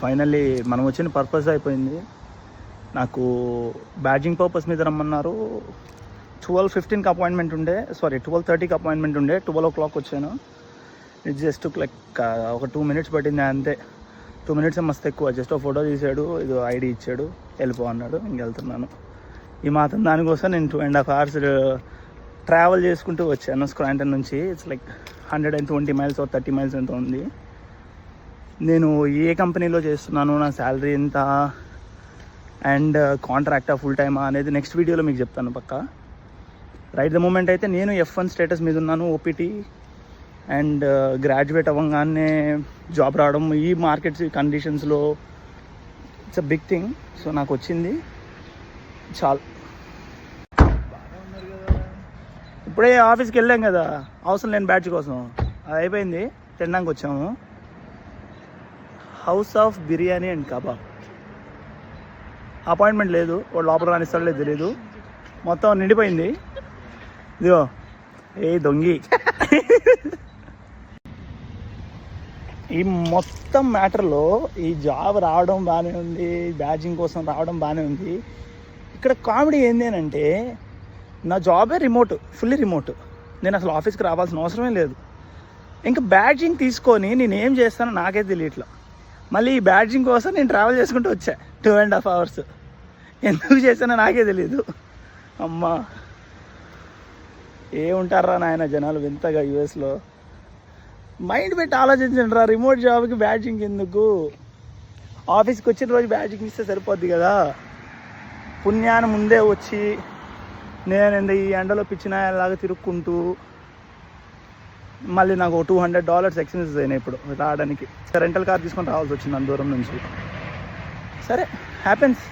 Finally మనం వచ్చిన purpose అయిపోయింది. నాకు బ్యాడ్జింగ్ పర్పస్ మీద రమ్మన్నారు. 12:15కి అపాయింట్మెంట్ ఉండే, 12:30కి అపాయింట్మెంట్ ఉండే. 12 o'clock వచ్చాను. ఇట్ జస్ట్ లైక్ ఒక 2 minutes పట్టింది అంతే. 2 minutes మస్తు ఎక్కువ. జస్ట్ ఒక ఫోటో తీసాడు, ఇది ఐడి ఇచ్చాడు, వెళ్ళిపో అన్నాడు. ఇంకెళ్తున్నాను. ఈ మాత్రం దానికోసం నేను 2.5 hours ట్రావెల్ చేసుకుంటూ వచ్చాను స్క్రాంటన్ నుంచి. It's like 120 miles or 30 miles ఎంత ఉంది. నేను ఏ కంపెనీలో చేస్తున్నాను, నా శాలరీ ఎంత, అండ్ కాంట్రాక్టా ఫుల్ టైమా అనేది నెక్స్ట్ వీడియోలో మీకు చెప్తాను పక్కా. రైట్ ద మూమెంట్ అయితే నేను F1 స్టేటస్ మీద ఉన్నాను, ఓపీటీ, అండ్ గ్రాడ్యుయేట్ అవ్వగానే జాబ్ రావడం ఈ మార్కెట్స్ కండిషన్స్లో it's a big thing. So నాకు వచ్చింది చాలు. ఇప్పుడే ఆఫీస్కి వెళ్ళాం కదా, అవసరం లేని బ్యాడ్జ్ కోసం. అది అయిపోయింది, తినడానికి వచ్చాము. House of biryani and kebab. Appointment లేదు, వాడు లోపల రానిస్తాడో లేదు తెలియదు, మొత్తం నిండిపోయింది. ఇదిగో ఏ దొంగి. ఈ మొత్తం మ్యాటర్లో ఈ జాబ్ రావడం బాగానే ఉంది, బ్యాడ్జింగ్ కోసం రావడం బాగానే ఉంది. ఇక్కడ కామెడీ ఏంటి అని అంటే, నా జాబే రిమోట్, ఫుల్లీ రిమోట్. నేను అసలు ఆఫీస్కి రావాల్సిన అవసరమే లేదు. ఇంకా బ్యాడ్జింగ్ తీసుకొని నేను ఏం చేస్తానో నాకే తెలియట్లా. మళ్ళీ ఈ బ్యాడ్జింగ్ కోసం నేను ట్రావెల్ చేసుకుంటూ వచ్చా 2.5 hours. ఎందుకు చేశానో నాకే తెలీదు. అమ్మా ఏముంటారా నాయన జనాలు వింతగా యూఎస్లో. మైండ్ పెట్టి ఆలోచించండి రా, రిమోట్ జాబ్కి బ్యాడ్జింగ్ ఎందుకు? ఆఫీస్కి వచ్చిన రోజు బ్యాడ్జింగ్ ఇస్తే సరిపోద్ది కదా. పుణ్యాన్ని ముందే వచ్చి నేను ఈ ఎండలో పిచ్చినాయలాగా తిరుక్కుంటూ మళ్ళీ నాకు $200 ఎక్స్పెన్సెస్ అయినాయి ఇప్పుడు రావడానికి. రెంటల్ కార్ తీసుకొని రావాల్సి వచ్చింది అంత దూరం నుంచి. సరే, హ్యాపెన్స్.